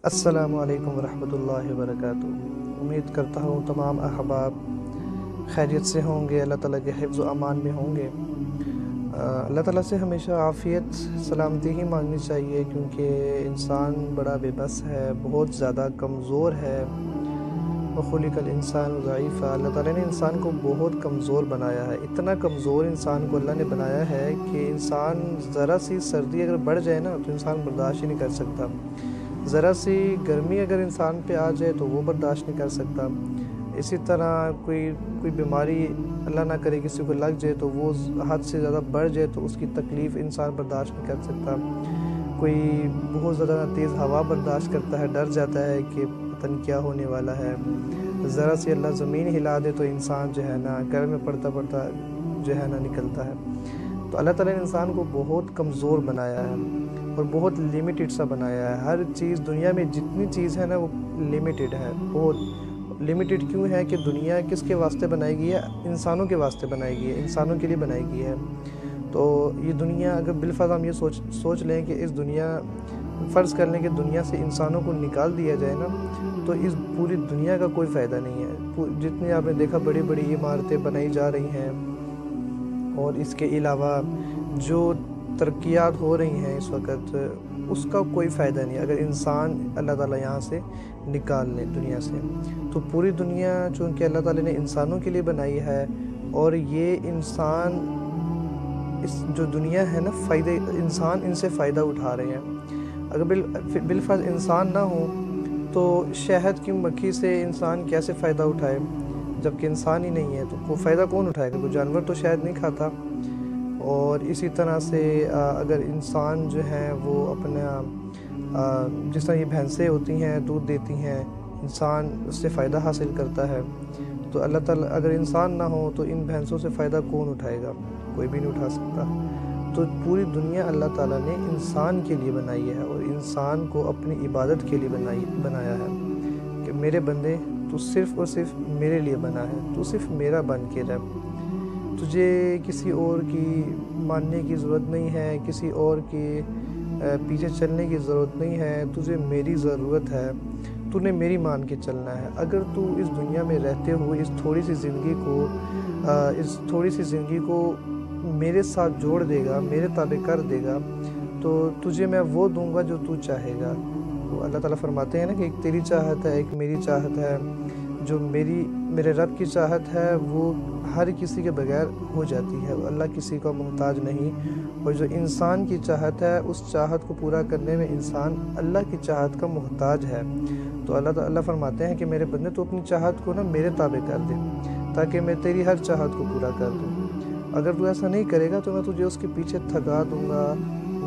السلام علیکم ورحمۃ اللہ وبرکاتہ۔ امید کرتا ہوں تمام احباب خیریت سے ہوں گے، اللہ تعالیٰ کے حفظ و امان میں ہوں گے۔ اللہ تعالیٰ سے ہمیشہ عافیت سلامتی ہی مانگنی چاہیے، کیونکہ انسان بڑا بے بس ہے، بہت زیادہ کمزور ہے۔ وَخُلِقَ الْإِنسَانُ ضَعِيفًا، اللہ تعالیٰ نے انسان کو بہت کمزور بنایا ہے۔ اتنا کمزور انسان کو اللہ نے بنایا ہے کہ انسان ذرا سی سردی اگر بڑھ جائے نا تو انسان برداشت ہی نہیں کر سکتا، ذرا سی گرمی اگر انسان پہ آ جائے تو وہ برداشت نہیں کر سکتا۔ اسی طرح کوئی بیماری اللہ نہ کرے کسی کو لگ جائے تو وہ حد سے زیادہ بڑھ جائے تو اس کی تکلیف انسان برداشت نہیں کر سکتا۔ کوئی بہت زیادہ تیز ہوا برداشت کرتا ہے، ڈر جاتا ہے کہ پتہ نہیں کیا ہونے والا ہے۔ ذرا سی اللہ زمین ہلا دے تو انسان جو ہے نا گھر میں پڑتا پڑتا جو ہے نا نکلتا ہے۔ تو اللہ تعالیٰ نے انسان کو بہت کمزور بنایا ہے اور بہت لیمیٹڈ سا بنایا ہے۔ ہر چیز دنیا میں جتنی چیز ہے نا وہ لیمیٹڈ ہے، بہت لیمیٹڈ کیوں ہے کہ دنیا کس کے واسطے بنائی گئی ہے؟ انسانوں کے واسطے بنائی گئی ہے، انسانوں کے لیے بنائی گئی ہے۔ تو یہ دنیا اگر بالفرض ہم یہ سوچ لیں کہ اس دنیا، فرض کر لیں کہ دنیا سے انسانوں کو نکال دیا جائے نا تو اس پوری دنیا کا کوئی فائدہ نہیں ہے۔ جتنی آپ نے دیکھا بڑی بڑی عمارتیں بنائی جا رہی ہیں، اور اس کے علاوہ جو ترقیات ہو رہی ہیں اس وقت، اس کا کوئی فائدہ نہیں اگر انسان اللہ تعالیٰ یہاں سے نکال لیں دنیا سے۔ تو پوری دنیا چونکہ اللہ تعالیٰ نے انسانوں کے لیے بنائی ہے، اور یہ انسان اس جو دنیا ہے نا انسان ان سے فائدہ اٹھا رہے ہیں۔ اگر بالفرض انسان نہ ہو تو شہد کی مکھی سے انسان کیسے فائدہ اٹھائے؟ جبکہ انسان ہی نہیں ہے تو وہ فائدہ کون اٹھائے گا؟ کوئی جانور تو شہد نہیں کھاتا۔ اور اسی طرح سے اگر انسان جو ہے وہ اپنا جس طرح یہ بھینسیں ہوتی ہیں دودھ دیتی ہیں، انسان اس سے فائدہ حاصل کرتا ہے، تو اللہ تعالیٰ اگر انسان نہ ہو تو ان بھینسوں سے فائدہ کون اٹھائے گا؟ کوئی بھی نہیں اٹھا سکتا۔ تو پوری دنیا اللہ تعالیٰ نے انسان کے لیے بنائی ہے، اور انسان کو اپنی عبادت کے لیے بنایا ہے کہ میرے بندے تو صرف اور صرف میرے لیے بنا ہے، تو صرف میرا بن کے رہ، تجھے کسی اور کی ماننے کی ضرورت نہیں ہے، کسی اور کے پیچھے چلنے کی ضرورت نہیں ہے، تجھے میری ضرورت ہے، تو نے میری مان کے چلنا ہے۔ اگر تو اس دنیا میں رہتے ہوئے اس تھوڑی سی زندگی کو میرے ساتھ جوڑ دے گا، میرے تابع کر دے گا، تو تجھے میں وہ دوں گا جو تو چاہے گا۔ تو اللہ تعالیٰ فرماتے ہیں نا کہ ایک تیری چاہت ہے، ایک میری چاہت ہے۔ جو میرے رب کی چاہت ہے وہ ہر کسی کے بغیر ہو جاتی ہے، اللہ کسی کا محتاج نہیں۔ اور جو انسان کی چاہت ہے اس چاہت کو پورا کرنے میں انسان اللہ کی چاہت کا محتاج ہے۔ تو اللہ فرماتے ہیں کہ میرے بندے تو اپنی چاہت کو نا میرے تابع کر دے، تاکہ میں تیری ہر چاہت کو پورا کر دوں۔ اگر تو ایسا نہیں کرے گا تو میں تجھے اس کے پیچھے تھکا دوں گا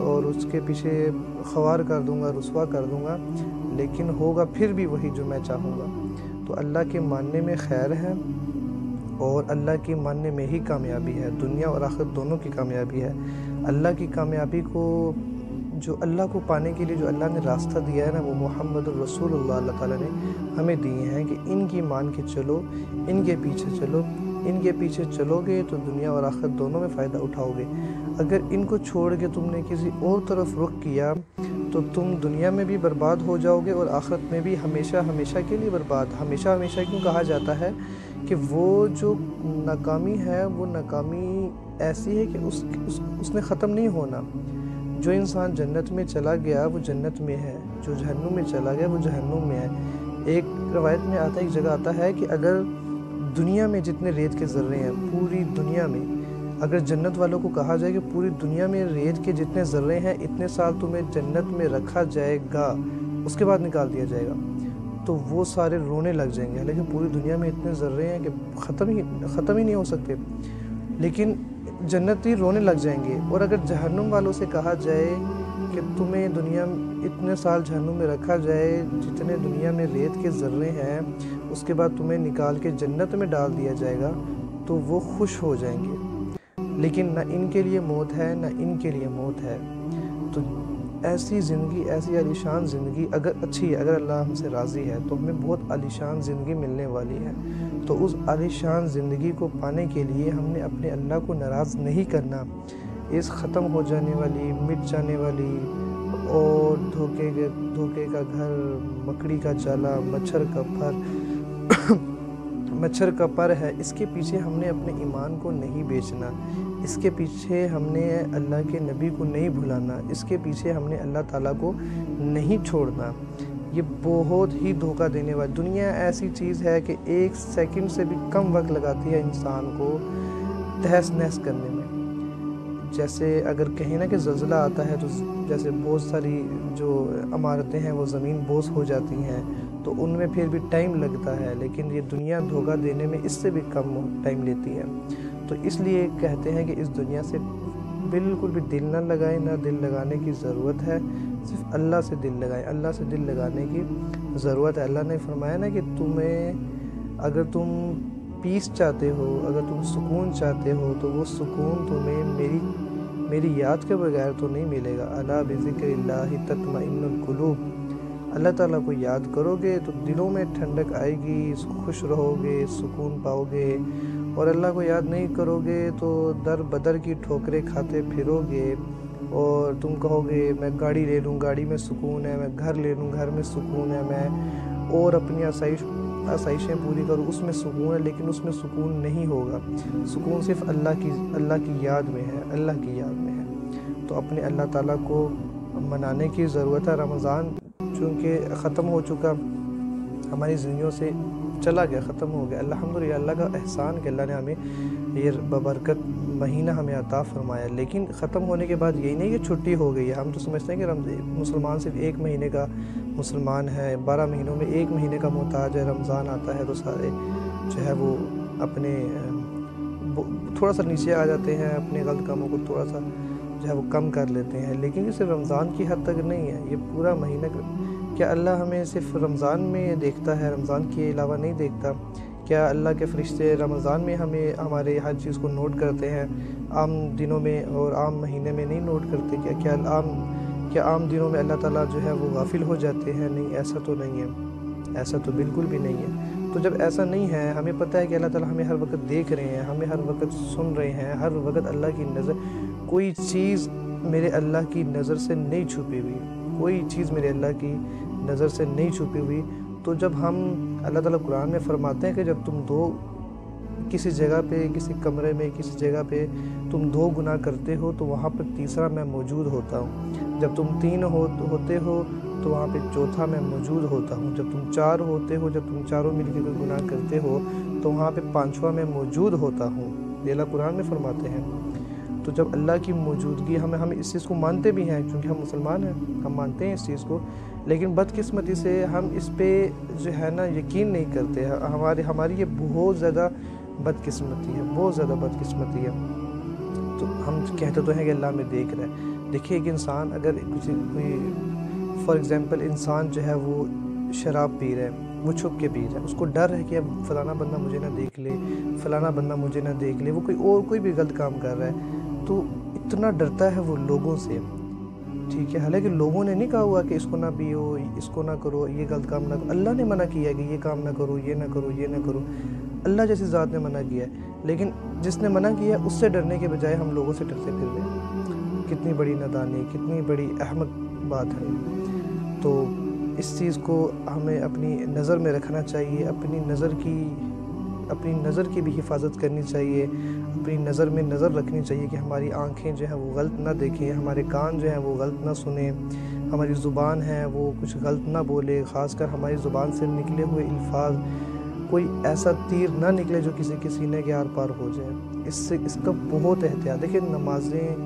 اور اس کے پیچھے خوار کر دوں گا، رسوا کر دوں گا، لیکن ہوگا پھر بھی وہی جو میں چاہوں گا۔ تو اللہ کے ماننے میں خیر ہے، اور اللہ کے ماننے میں ہی کامیابی ہے، دنیا اور آخرت دونوں کی کامیابی ہے۔ اللہ کی کامیابی کو، جو اللہ کو پانے کے لیے جو اللہ نے راستہ دیا ہے نا، وہ محمد الرسول اللہ تعالیٰ نے ہمیں دیے ہیں کہ ان کی مان کے چلو، ان کے پیچھے چلو، ان کے پیچھے چلو گے تو دنیا اور آخرت دونوں میں فائدہ اٹھاؤ گے۔ اگر ان کو چھوڑ کے تم نے کسی اور طرف رخ کیا تو تم دنیا میں بھی برباد ہو جاؤ گے، اور آخرت میں بھی ہمیشہ ہمیشہ کے لیے برباد۔ ہمیشہ ہمیشہ کیوں کہا جاتا ہے؟ کہ وہ جو ناکامی ہے وہ ناکامی ایسی ہے کہ اس نے ختم نہیں ہونا۔ جو انسان جنت میں چلا گیا وہ جنت میں ہے، جو جہنم میں چلا گیا وہ جہنم میں ہے۔ ایک روایت میں آتا ہے، ایک جگہ آتا ہے کہ اگر دنیا میں جتنے ریت کے ذرے ہیں، پوری دنیا میں اگر جنت والوں کو کہا جائے کہ پوری دنیا میں ریت کے جتنے ذرے ہیں اتنے سال تمہیں جنت میں رکھا جائے گا، اس کے بعد نکال دیا جائے گا، تو وہ سارے رونے لگ جائیں گے۔ لیکن پوری دنیا میں اتنے ذرے ہیں کہ ختم ہی نہیں ہو سکتے، لیکن جنتی رونے لگ جائیں گے۔ اور اگر جہنم والوں سے کہا جائے کہ تمہیں دنیا اتنے سال جہنم میں رکھا جائے جتنے دنیا میں ریت کے ذرے ہیں، اس کے بعد تمہیں نکال کے جنت میں ڈال دیا جائے گا، تو وہ خوش ہو جائیں گے۔ لیکن نہ ان کے لیے موت ہے نہ ان کے لیے موت ہے۔ تو ایسی زندگی، ایسی عالیشان زندگی اگر اچھی ہے، اگر اللہ ہم سے راضی ہے تو ہمیں بہت عالیشان زندگی ملنے والی ہے۔ تو اس عالیشان زندگی کو پانے کے لیے ہم نے اپنے اللہ کو ناراض نہیں کرنا۔ اس ختم ہو جانے والی، مٹ جانے والی اور دھوکے کا گھر، مکڑی کا جالا، مچھر کا پر ہے، اس کے پیچھے ہم نے اپنے ایمان کو نہیں بیچنا، اس کے پیچھے ہم نے اللہ کے نبی کو نہیں بھلانا، اس کے پیچھے ہم نے اللہ تعالیٰ کو نہیں چھوڑنا۔ یہ بہت ہی دھوکہ دینے والی دنیا ایسی چیز ہے کہ 1 سیکنڈ سے بھی کم وقت لگاتی ہے انسان کو تہس نہس کرنے میں۔ جیسے اگر کہیں نا کہ زلزلہ آتا ہے تو جیسے بہت ساری جو عمارتیں ہیں وہ زمین بوس ہو جاتی ہیں، تو ان میں پھر بھی ٹائم لگتا ہے، لیکن یہ دنیا دھوکہ دینے میں اس سے بھی کم ٹائم لیتی ہے۔ تو اس لیے کہتے ہیں کہ اس دنیا سے بالکل بھی دل نہ لگائیں، نہ دل لگانے کی ضرورت ہے، صرف اللہ سے دل لگائیں، اللہ سے دل لگانے کی ضرورت ہے۔ اللہ نے فرمایا نا کہ اگر تم پیس چاہتے ہو، اگر تم سکون چاہتے ہو، تو وہ سکون تمہیں میری یاد کے بغیر تو نہیں ملے گا۔ الا بذکر اللہ تطمئن القلوب، اللہ تعالیٰ کو یاد کرو گے تو دلوں میں ٹھنڈک آئے گی، خوش رہو گے، سکون پاؤ گے، اور اللہ کو یاد نہیں کرو گے تو در بدر کی ٹھوکریں کھاتے پھرو گے، اور تم کہو گے میں گاڑی لے لوں، گاڑی میں سکون ہے، میں گھر لے لوں، گھر میں سکون ہے، میں اور اپنی آسائشیں پوری کروں، اس میں سکون ہے، لیکن اس میں سکون نہیں ہوگا۔ سکون صرف اللہ کی یاد میں ہے، اللہ کی یاد میں ہے۔ تو اپنے اللہ تعالیٰ کو منانے کی ضرورت ہے۔ رمضان چونکہ ختم ہو چکا، ہماری زندگیوں سے چلا گیا، ختم ہو گیا، الحمدللہ اللہ کا احسان کہ اللہ نے ہمیں یہ ببرکت مہینہ ہمیں عطا فرمایا۔ لیکن ختم ہونے کے بعد یہی نہیں کہ چھٹی ہو گئی ہے۔ ہم تو سمجھتے ہیں کہ مسلمان صرف 1 مہینے کا مسلمان ہے، 12 مہینوں میں 1 مہینے کا محتاج ہے۔ رمضان آتا ہے تو سارے جو ہے وہ اپنے تھوڑا سا نیچے آ جاتے ہیں، اپنے غلط کاموں کو تھوڑا سا جو ہے وہ کم کر لیتے ہیں، لیکن یہ صرف رمضان کی حد تک نہیں ہے، یہ پورا مہینہ۔ کیا اللہ ہمیں صرف رمضان میں دیکھتا ہے، رمضان کے علاوہ نہیں دیکھتا؟ کیا اللہ کے فرشتے رمضان میں ہمارے ہر چیز کو نوٹ کرتے ہیں، عام دنوں میں اور عام مہینے میں نہیں نوٹ کرتے؟ کیا عام دنوں میں اللہ تعالیٰ جو ہے وہ غافل ہو جاتے ہیں؟ نہیں، ایسا تو نہیں ہے، ایسا تو بالکل بھی نہیں ہے۔ تو جب ایسا نہیں ہے، ہمیں پتہ ہے کہ اللہ تعالیٰ ہمیں ہر وقت دیکھ رہے ہیں، ہمیں ہر وقت سن رہے ہیں، ہر وقت اللہ کی نظر، کوئی چیز میرے اللہ کی نظر سے نہیں چھپی ہوئی، کوئی چیز میرے اللہ کی نظر سے نہیں چھپی ہوئی۔ تو جب اللہ تعالیٰ قرآن میں فرماتے ہیں کہ جب تم کسی جگہ پہ، کسی کمرے میں، کسی جگہ پہ تم 2 گناہ کرتے ہو تو وہاں پر تیسرا میں موجود ہوتا ہوں، جب تم 3 ہوتے ہو تو وہاں پہ چوتھا میں موجود ہوتا ہوں، جب تم 4 ہوتے ہو، جب تم چاروں مل کے کوئی گناہ کرتے ہو تو وہاں پہ 5واں میں موجود ہوتا ہوں، یہ اللہ قرآن میں فرماتے ہیں۔ تو جب اللہ کی موجودگی ہم اس چیز کو مانتے بھی ہیں، کیونکہ ہم مسلمان ہیں، ہم مانتے ہیں اس چیز کو، لیکن بدقسمتی سے ہم اس پہ جو ہے نا یقین نہیں کرتے، ہماری یہ بہت زیادہ بدقسمتی ہے، بہت زیادہ بدقسمتی ہے۔ تو ہم کہتے تو ہیں کہ اللہ میں دیکھ رہا ہے۔ دیکھیے ایک انسان اگر کوئی فار ایگزامپل انسان جو ہے وہ شراب پی رہا ہے، وہ چھپ کے پی رہا ہے، اس کو ڈر ہے کہ اب فلانا بندہ مجھے نہ دیکھ لے، فلانا بندہ مجھے نہ دیکھ لے، وہ کوئی بھی غلط کام کر رہا ہے، تو اتنا ڈرتا ہے وہ لوگوں سے، ٹھیک ہے، حالانکہ لوگوں نے نہیں کہا ہوا کہ اس کو نہ پیو، اس کو نہ کرو، یہ غلط کام نہ کرو، اللہ نے منع کیا ہے کہ یہ کام نہ کرو، یہ نہ کرو، یہ نہ کرو، اللہ جیسی ذات نے منع کیا ہے، لیکن جس نے منع کیا ہے اس سے ڈرنے کے بجائے ہم لوگوں سے ڈرتے پھر رہے ہیں۔ کتنی بڑی نادانی، کتنی بڑی احمق بات ہے۔ تو اس چیز کو ہمیں اپنی نظر میں رکھنا چاہیے، اپنی نظر کی بھی حفاظت کرنی چاہیے، اپنی نظر میں نظر رکھنی چاہیے کہ ہماری آنکھیں جو ہیں وہ غلط نہ دیکھیں، ہمارے کان جو ہیں وہ غلط نہ سنیں، ہماری زبان ہے وہ کچھ غلط نہ بولے، خاص کر ہماری زبان سے نکلے ہوئے الفاظ کوئی ایسا تیر نہ نکلے جو کسی سینے کے آر پار ہو جائے۔ اس کا بہت احتیاط۔ دیکھیں نمازیں،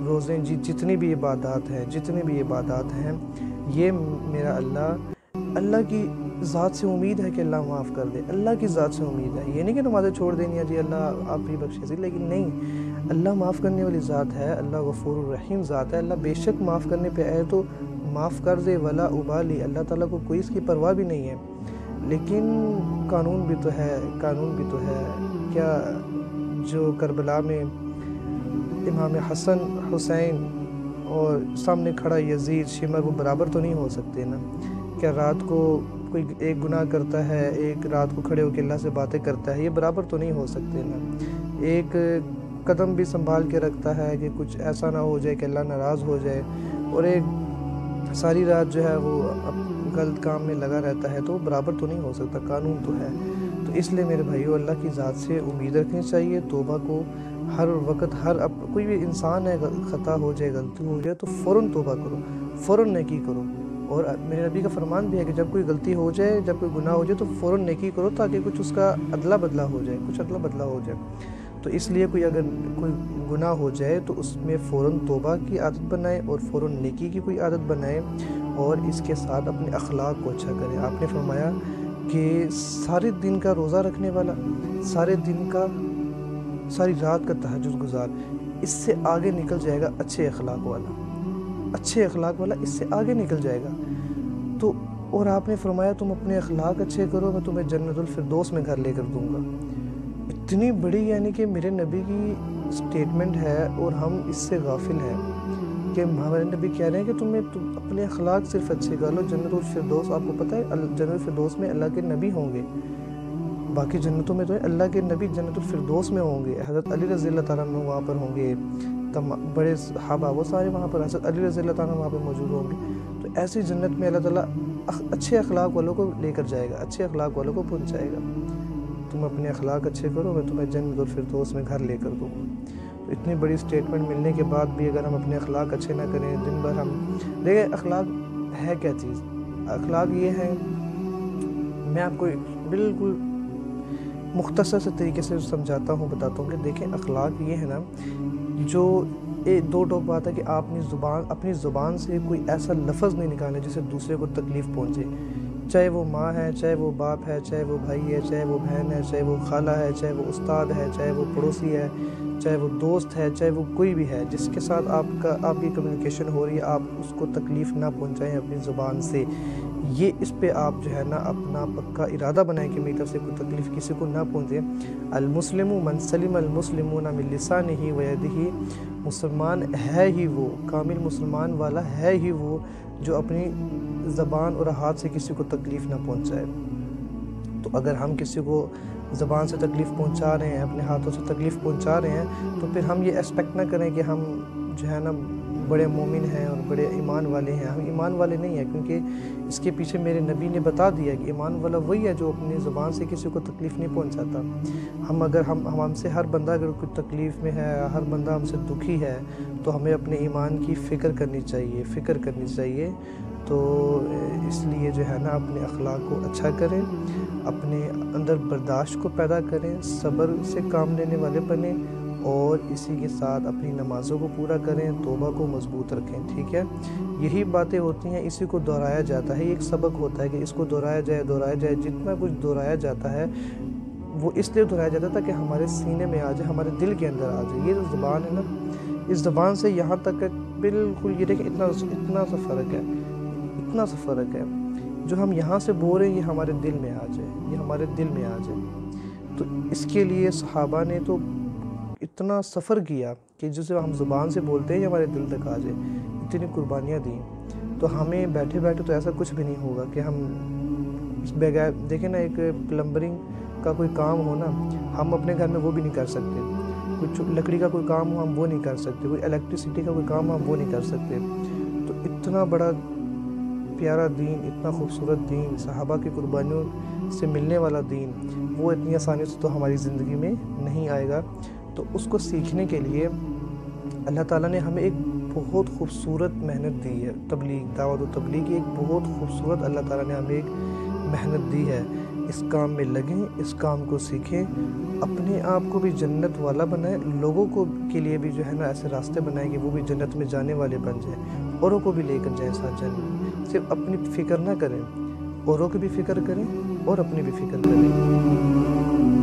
روزیں، جتنی بھی عبادات ہیں یہ میرا اللہ کی ذات سے امید ہے کہ اللہ معاف کر دے، اللہ کی ذات سے امید ہے، یہ نہیں کہ نمازیں چھوڑ دینی ہے جی اللہ آپ ہی بخشے سی، لیکن نہیں، اللہ معاف کرنے والی ذات ہے، اللہ غفور الرحیم ذات ہے، اللہ بے شک معاف کرنے پہ آئے تو معاف کر دے، ولا ابالی، اللہ تعالیٰ کو کوئی اس کی پرواہ بھی نہیں ہے، لیکن قانون بھی تو ہے۔ کیا جو کربلا میں امام حسن حسین اور سامنے کھڑا یزید شمر وہ برابر تو نہیں ہو سکتے نا؟ کیا رات کو کوئی ایک گناہ کرتا ہے، ایک رات کو کھڑے ہو کے اللہ سے باتیں کرتا ہے، یہ برابر تو نہیں ہو سکتے نا؟ ایک قدم بھی سنبھال کے رکھتا ہے کہ کچھ ایسا نہ ہو جائے کہ اللہ ناراض ہو جائے، اور ایک ساری رات جو ہے وہ غلط کام میں لگا رہتا ہے تو برابر تو نہیں ہو سکتا، قانون تو ہے۔ تو اس لیے میرے بھائیو اللہ کی ذات سے امید رکھنی چاہیے، توبہ کو ہر وقت کوئی بھی انسان ہے، خطا ہو جائے، غلطی ہو جائے تو فوراً توبہ کرو، فوراً نیکی کرو۔ اور میرے نبی کا فرمان بھی ہے کہ جب کوئی غلطی ہو جائے، جب کوئی گناہ ہو جائے تو فوراً نیکی کرو تاکہ کچھ اس کا عدلہ بدلہ ہو جائے، کچھ عدلہ بدلہ ہو جائے۔ تو اس لیے اگر کوئی گناہ ہو جائے تو اس میں فوراً توبہ کی عادت بنائے اور فوراً نیکی کی کوئی عادت بنائے، اور اس کے ساتھ اپنے اخلاق کو اچھا کریں۔ آپ نے فرمایا کہ سارے دن کا روزہ رکھنے والا، ساری رات کا تہجد گزار، اس سے آگے نکل جائے گا اچھے اخلاق والا اس سے آگے نکل جائے گا۔ تو اور آپ نے فرمایا تم اپنے اخلاق اچھے کرو، میں تمہیں جنت الفردوس میں گھر لے کر دوں گا۔ اتنی بڑی یعنی کہ میرے نبی کی سٹیٹمنٹ ہے اور ہم اس سے غافل ہیں کہ ہمارے نبی کہہ رہے ہیں کہ تم اپنے اخلاق صرف اچھے کر لو، جنت الفردوس، آپ کو پتہ ہے جنت الفردوس میں اللہ کے نبی ہوں گے، باقی جنتوں میں تو اللہ کے نبی جنت الفردوس میں ہوں گے، حضرت علی رضی اللہ تعالیٰ عنہ وہاں پر ہوں گے، بڑے صحابہ وہ سارے وہاں پر، حضرت علی رضی اللہ تعالیٰ عنہ وہاں پر موجود ہوں گے۔ تو ایسی جنت میں اللہ تعالیٰ اچھے اخلاق والوں کو لے کر جائے گا، اچھے اخلاق والوں کو پہنچائے گا۔ تم اپنے اخلاق اچھے کرو، میں تمہیں جنت الفردوس میں گھر لے کر دوں گا۔ تو اتنی بڑی سٹیٹمنٹ ملنے کے بعد بھی اگر ہم اپنے اخلاق اچھے نہ کریں، دن بھر ہم دیکھیں اخلاق ہے کیا چیز؟ اخلاق یہ ہے، میں آپ کو بالکل مختصر سے طریقے سے سمجھاتا ہوں، بتاتا ہوں کہ دیکھیں اخلاق یہ ہے نا، جو دو ٹوک بات ہے کہ آپ اپنی زبان سے کوئی ایسا لفظ نہیں نکالے جس سے دوسرے کو تکلیف پہنچے، چاہے وہ ماں ہے، چاہے وہ باپ ہے، چاہے وہ بھائی ہے، چاہے وہ بہن ہے، چاہے وہ خالہ ہے، چاہے وہ استاد ہے، چاہے وہ پڑوسی ہے، چاہے وہ دوست ہے، چاہے وہ کوئی بھی ہے جس کے ساتھ آپ کی کمیونیکیشن ہو رہی ہے، آپ اس کو تکلیف نہ پہنچائیں اپنی زبان سے۔ یہ اس پہ آپ جو ہے نا اپنا پکا ارادہ بنائیں کہ میری طرف سے کوئی تکلیف کسی کو نہ پہنچے۔ المسلم من سلم المسلمون من لسانہ و یدہ، مسلمان ہے ہی وہ، کامل مسلمان والا ہے ہی وہ جو اپنی زبان اور ہاتھ سے کسی کو تکلیف نہ پہنچائے۔ تو اگر ہم کسی کو زبان سے تکلیف پہنچا رہے ہیں، اپنے ہاتھوں سے تکلیف پہنچا رہے ہیں، تو پھر ہم یہ ایکسپیکٹ نہ کریں کہ ہم جو ہے نا بڑے مومن ہیں اور بڑے ایمان والے ہیں۔ ہم ایمان والے نہیں ہیں، کیونکہ اس کے پیچھے میرے نبی نے بتا دیا کہ ایمان والا وہی ہے جو اپنی زبان سے کسی کو تکلیف نہیں پہنچاتا۔ ہم سے ہر بندہ اگر کوئی تکلیف میں ہے، ہر بندہ ہم سے دکھی ہے، تو ہمیں اپنے ایمان کی فکر کرنی چاہیے۔ تو اس لیے جو ہے نا اپنے اخلاق کو اچھا کریں، اپنے اندر برداشت کو پیدا کریں، صبر سے کام لینے والے بنیں، اور اسی کے ساتھ اپنی نمازوں کو پورا کریں، توبہ کو مضبوط رکھیں، ٹھیک ہے؟ یہی باتیں ہوتی ہیں، اسی کو دہرایا جاتا ہے، یہ ایک سبق ہوتا ہے کہ اس کو دہرایا جائے، جتنا کچھ دہرایا جاتا ہے وہ اس لیے دہرایا جاتا ہے تاکہ ہمارے سینے میں آ جائے، ہمارے دل کے اندر آ جائے۔ یہ جو زبان ہے نا، اس زبان سے یہاں تک بالکل یہ دیکھیں اتنا سا فرق ہے، جو ہم یہاں سے بول رہے ہیں یہ ہمارے دل میں آ جائے، تو اس کے لیے صحابہ نے تو اتنا سفر کیا کہ جسے ہم زبان سے بولتے ہیں یہ ہمارے دل تک آ جائے، اتنی قربانیاں دیں۔ تو ہمیں بیٹھے تو ایسا کچھ بھی نہیں ہوگا کہ ہم بغیر دیکھیں نا، ایک پلمبرنگ کا کوئی کام ہو نا، ہم اپنے گھر میں وہ بھی نہیں کر سکتے، کوئی لکڑی کا کوئی کام ہو ہم وہ نہیں کر سکتے، کوئی الیکٹریسٹی کا کوئی کام ہو ہم وہ نہیں کر سکتے۔ تو اتنا بڑا پیارا دین، اتنا خوبصورت دین، صحابہ کی قربانیوں سے ملنے والا دین، وہ اتنی آسانی سے تو ہماری زندگی میں نہیں آئے گا۔ تو اس کو سیکھنے کے لیے اللہ تعالیٰ نے ہمیں ایک بہت خوبصورت محنت دی ہے، دعوت و تبلیغ کی ایک بہت خوبصورت اللہ تعالیٰ نے ہمیں ایک محنت دی ہے۔ اس کام میں لگیں، اس کام کو سیکھیں، اپنے آپ کو بھی جنت والا بنائیں، لوگوں کو کے لیے بھی جو ہے نا ایسے راستے بنائیں کہ وہ بھی جنت میں جانے والے بن جائیں، اوروں کو بھی لے کر جائیں ساتھ جنت۔ صرف اپنی فکر نہ کریں، اوروں کی بھی فکر کریں اور اپنی بھی فکر کریں۔